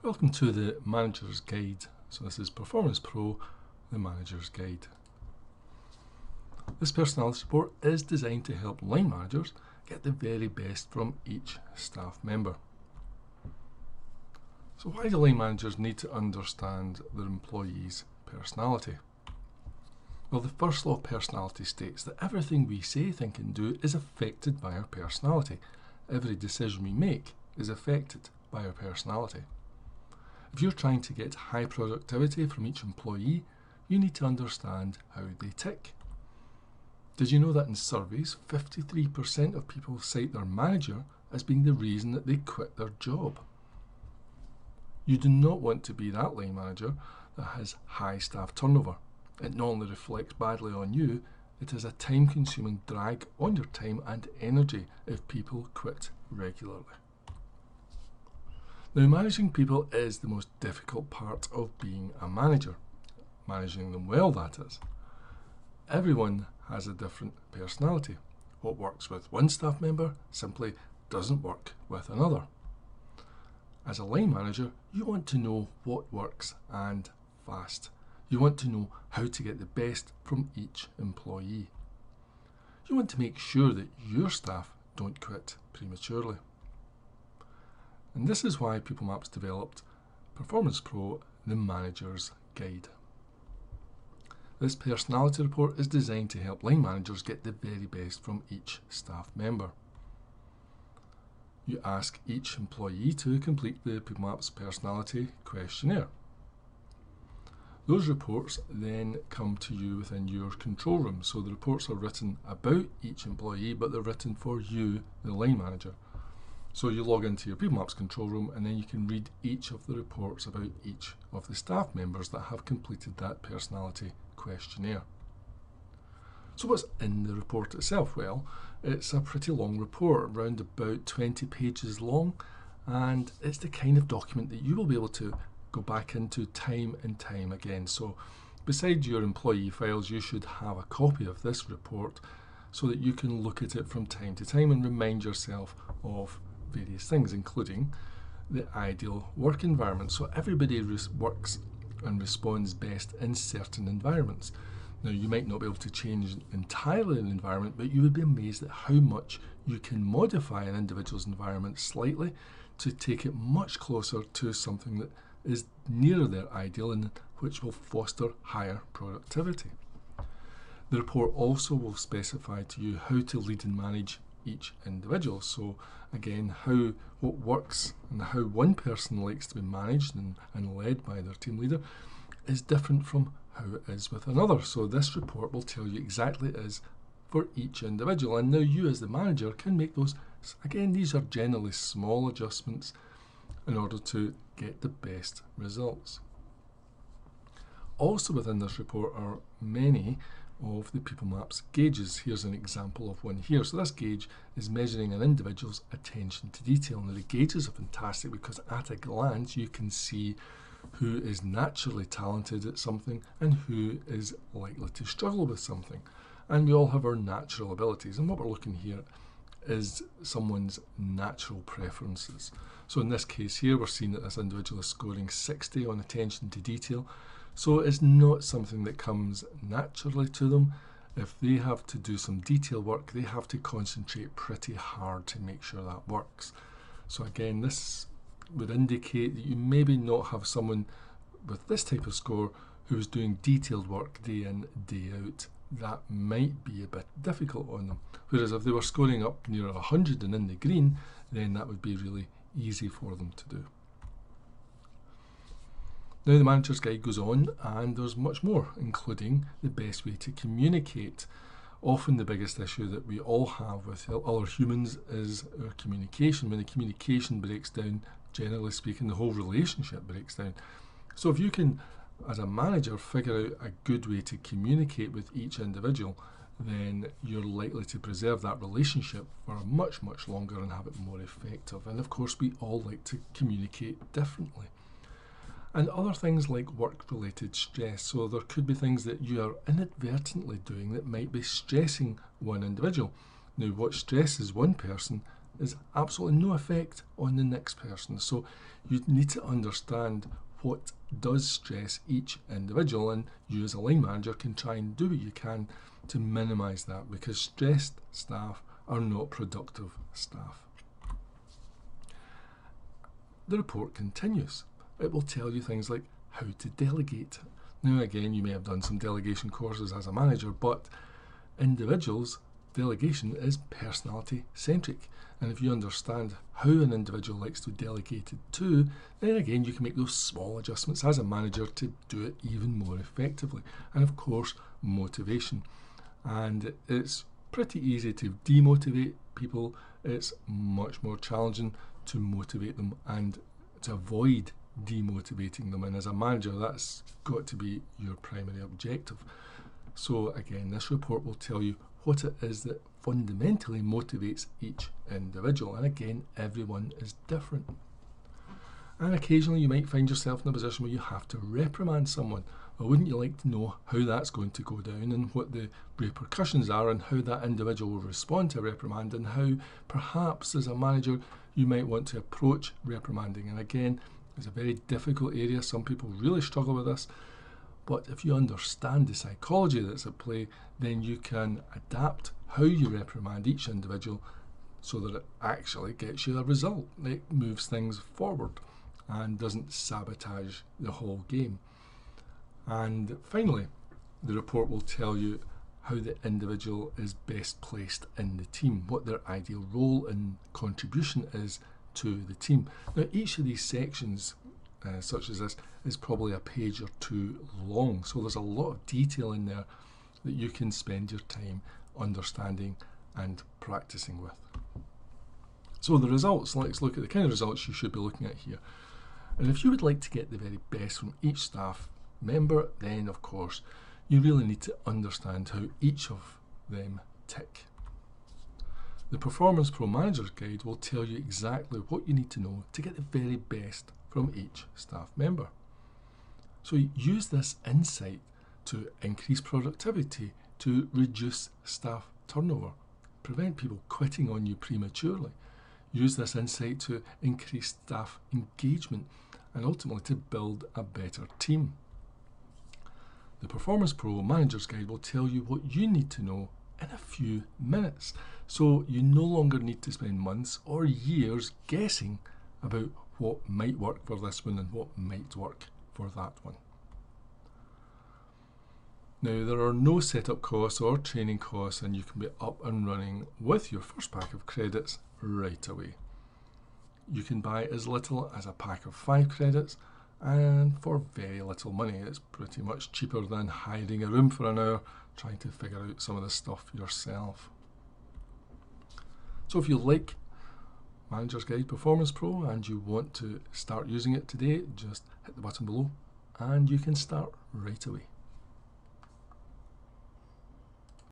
Welcome to the Manager's Guide. So this is Performance Pro, the Manager's Guide. This personality report is designed to help line managers get the very best from each staff member. So why do line managers need to understand their employees' personality? Well, the first law of personality states that everything we say, think and do is affected by our personality. Every decision we make is affected by our personality. If you're trying to get high productivity from each employee, you need to understand how they tick. Did you know that in surveys, 53% of people cite their manager as being the reason that they quit their job? You do not want to be that line manager that has high staff turnover. It not only reflects badly on you, it is a time-consuming drag on your time and energy if people quit regularly. Now, managing people is the most difficult part of being a manager. Managing them well, that is. Everyone has a different personality. What works with one staff member simply doesn't work with another. As a line manager, you want to know what works and fast. You want to know how to get the best from each employee. You want to make sure that your staff don't quit prematurely. And this is why PeopleMaps developed Performance Pro, the Manager's Guide. This personality report is designed to help line managers get the very best from each staff member. You ask each employee to complete the PeopleMaps personality questionnaire. Those reports then come to you within your control room. So the reports are written about each employee, but they're written for you, the line manager. So you log into your PeopleMaps control room and then you can read each of the reports about each of the staff members that have completed that personality questionnaire. So what's in the report itself? Well, it's a pretty long report, around about 20 pages long, and it's the kind of document that you will be able to go back into time and time again. So beside your employee files, you should have a copy of this report so that you can look at it from time to time and remind yourself of various things, including the ideal work environment. So everybody works and responds best in certain environments. Now, you might not be able to change entirely an environment, but you would be amazed at how much you can modify an individual's environment slightly to take it much closer to something that is nearer their ideal and which will foster higher productivity. The report also will specify to you how to lead and manage each individual. So again, what works and how one person likes to be managed and led by their team leader is different from how it is with another. So this report will tell you exactly it is for each individual. And now you as the manager can make those, again, these are generally small adjustments in order to get the best results. Also within this report are many of the PeopleMaps gauges. Here's an example of one here. So this gauge is measuring an individual's attention to detail. Now the gauges are fantastic because at a glance you can see who is naturally talented at something and who is likely to struggle with something. And we all have our natural abilities, and what we're looking here is someone's natural preferences. So in this case here, we're seeing that this individual is scoring 60 on attention to detail. So it's not something that comes naturally to them. If they have to do some detail work, they have to concentrate pretty hard to make sure that works. So again, this would indicate that you maybe not have someone with this type of score who is doing detailed work day in, day out. That might be a bit difficult on them. Whereas if they were scoring up near 100 and in the green, then that would be really easy for them to do. Now the Manager's Guide goes on and there's much more, including the best way to communicate. Often the biggest issue that we all have with other humans is our communication. When the communication breaks down, generally speaking, the whole relationship breaks down. So if you can, as a manager, figure out a good way to communicate with each individual, then you're likely to preserve that relationship for much, much longer and have it more effective. And of course, we all like to communicate differently. And other things like work-related stress. So there could be things that you are inadvertently doing that might be stressing one individual. Now, what stresses one person is absolutely no effect on the next person. So you need to understand what does stress each individual, and you as a line manager can try and do what you can to minimise that, because stressed staff are not productive staff. The report continues. It will tell you things like how to delegate. Now again, you may have done some delegation courses as a manager, but individuals, delegation is personality centric, and if you understand how an individual likes to be delegated to, then again you can make those small adjustments as a manager to do it even more effectively. And of course, motivation. And it's pretty easy to demotivate people. It's much more challenging to motivate them and to avoid demotivating them, and as a manager that's got to be your primary objective. So again, this report will tell you what it is that fundamentally motivates each individual, and again, everyone is different. And occasionally you might find yourself in a position where you have to reprimand someone. Well, wouldn't you like to know how that's going to go down and what the repercussions are, and how that individual will respond to a reprimand, and how perhaps as a manager you might want to approach reprimanding? And again, it's a very difficult area. Some people really struggle with this. But if you understand the psychology that's at play, then you can adapt how you reprimand each individual so that it actually gets you a result. It moves things forward and doesn't sabotage the whole game. And finally, the report will tell you how the individual is best placed in the team, what their ideal role and contribution is to the team. Now, each of these sections, such as this, is probably a page or two long, so there's a lot of detail in there that you can spend your time understanding and practicing with. So the results, let's look at the kind of results you should be looking at here. And if you would like to get the very best from each staff member, then of course you really need to understand how each of them tick. The Performance Pro Manager's Guide will tell you exactly what you need to know to get the very best from each staff member. So use this insight to increase productivity, to reduce staff turnover, prevent people quitting on you prematurely. Use this insight to increase staff engagement and ultimately to build a better team. The Performance Pro Manager's Guide will tell you what you need to know in a few minutes, so you no longer need to spend months or years guessing about what might work for this one and what might work for that one. Now, there are no setup costs or training costs, and you can be up and running with your first pack of credits right away. You can buy as little as a pack of 5 credits, and for very little money. It's pretty much cheaper than hiring a room for an hour trying to figure out some of this stuff yourself. So if you like Manager's Guide Performance Pro and you want to start using it today, just hit the button below and you can start right away.